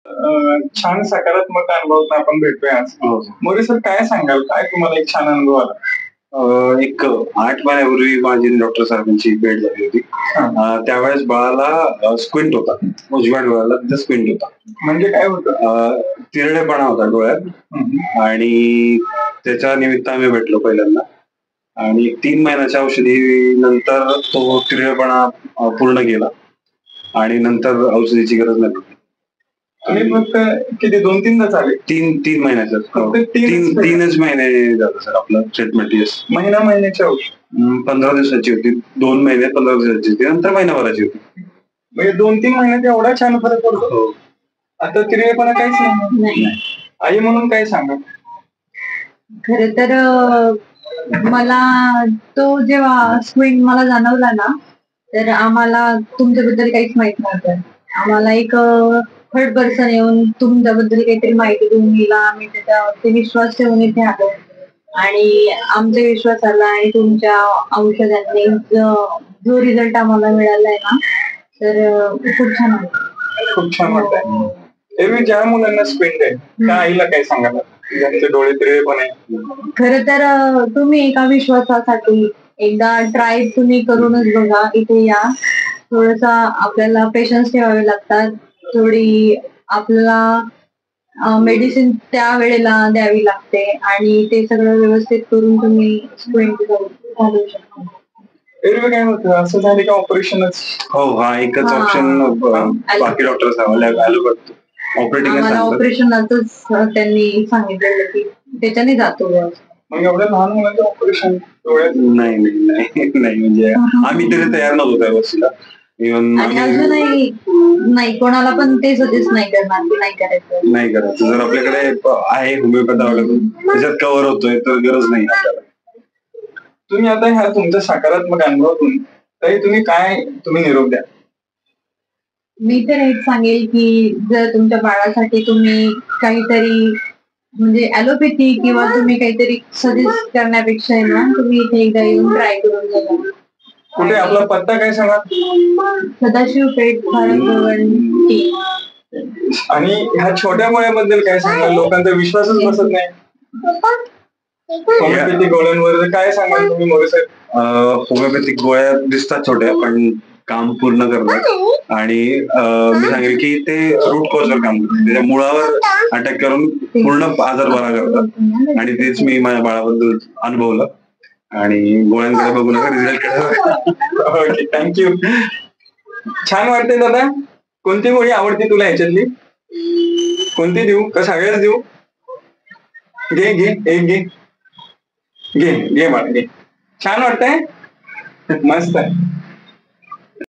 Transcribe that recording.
छान सकारात्मक अनुभव आपण भेटतोय आज. हो. मोरे सर, काय सांगाल, काय तुम्हाला एक छान अनुभव आला? एक 8 महिन्यापूर्वी माझी डॉक्टर साहेबांची भेट झाली होती. त्यावेळेस बाळाला स्क्विंट होता, उजव्या डोळ्याला तिथे स्क्विंट होता. म्हणजे काय होतं? तिरडेपणा होता डोळ्यात आणि त्याच्या निमित्त आम्ही भेटलो पहिल्यांदा. आणि 3 महिन्याच्या औषधी नंतर तो तिरडेपणा पूर्ण गेला आणि नंतर औषधीची गरज नाही पडली. आणि फक्त किती 2-3दा झाले? 3 महिन्याचं. फक्त 3च महिने झालं सर आपलं ट्रीटमेंट. महिन्याची औषध 15 दिवसाची होती. 2 महिने 15 दिवसाची होती, नंतर महिनाभराची होती. म्हणजे 2-3 महिन्यात एवढा छान फरक पडतो? आता तिरडेपणा काहीच नाही. आई म्हणून काय सांगा? खर तर मला तो जेव्हा स्क्विंट मला जाणवला ना, तर आम्हाला तुमच्याबद्दल काहीच माहित नव्हतं. आम्हाला एक थर्ड पर्सन येऊन तुमच्याबद्दल काहीतरी माहिती देऊन गेला. आम्ही त्याच्यावरती विश्वास ठेवून इथे आलो आणि आमच्या विश्वासाला आणि तुमच्या औषधांनी जो रिझल्ट आम्हाला मिळालाय ना, तर खूप छान वाटतं. खूप छान वाटतंय. एरवी ज्या मुलांना स्क्विंट आहे त्या आईला काय सांगाल, ज्यांचे डोळे तिरडेपण आहे? खर तर तुम्ही एका विश्वासासाठी एकदा ट्राय तुम्ही करूनच बघा. इथे या. थोडस आपल्याला पेशन्स ठेवावे लागतात. थोडी आपल्याला मेडिसिन त्या वेळेला द्यावी लागते आणि ते सगळं व्यवस्थित करून तुम्ही स्क्विंट घालू शकता. एरवी काय होतं, असं झालं की ऑपरेशनच? हो, हा एकच ऑप्शन बाकी डॉक्टर ऑपरेटिंग. आम्हाला ऑपरेशनच त्यांनी सांगितलेलं की त्याच्याने जातो. मग एवढ्या लहान मुलांचं ऑपरेशन डोळ्यात? नाही म्हणजे आम्ही तरी तयार नव्हतो त्या गोष्टीला. आणि अजूनही नाही, कोणाला पण ते सजेस्ट नाही करणार की नाही करायचं. जर आपल्याकडे आहे होमिओपॅथी अवेलेबल, त्याच्यात कव्हर होतोय तर गरज नाही आपल्याला. तुम्ही आता ह्या तुमच्या सकारात्मक अनुभवातून तरी तुम्ही निरोप द्या. मी तर हेच सांगेल की जर तुमच्या बाळासाठी तुम्ही काहीतरी म्हणजे ॲलोपॅथी किंवा तुम्ही काहीतरी सजेस्ट करण्यापेक्षा ना, तुम्ही इथे एकदा येऊन ट्राय करून बघा. कुठे आपला पत्ता काय सांगा? सदाशिव पेठ, भारत भवन T. आणि ह्या छोट्या गोळ्याबद्दल काय सांगाल? लोकांचा विश्वासच बसत नाही होमिओपॅथिक गोळ्यांवर. काय सांगाल तुम्ही मोरे साहेब? होमिओपॅथिक गोळ्या दिसतात छोट्या, पण काम पूर्ण करतात. आणि मी सांगेल की ते रूट कॉजवर काम करतात, त्याच्या मुळावर अटॅक करून पूर्ण आजार बरा करतात. आणि तेच मी माझ्या बाळाबद्दल अनुभवलं. आणि गोळ्यांकडे बघू नका, रिझल्ट. Okay, thank you. छान वाटतंय दादा. कोणती गोळी आवडते तुला ह्याच्यातली? कोणती देऊ का सगळ्याच देऊ? घे एक घे बाळा, घे. छान वाटतंय, मस्त आहे.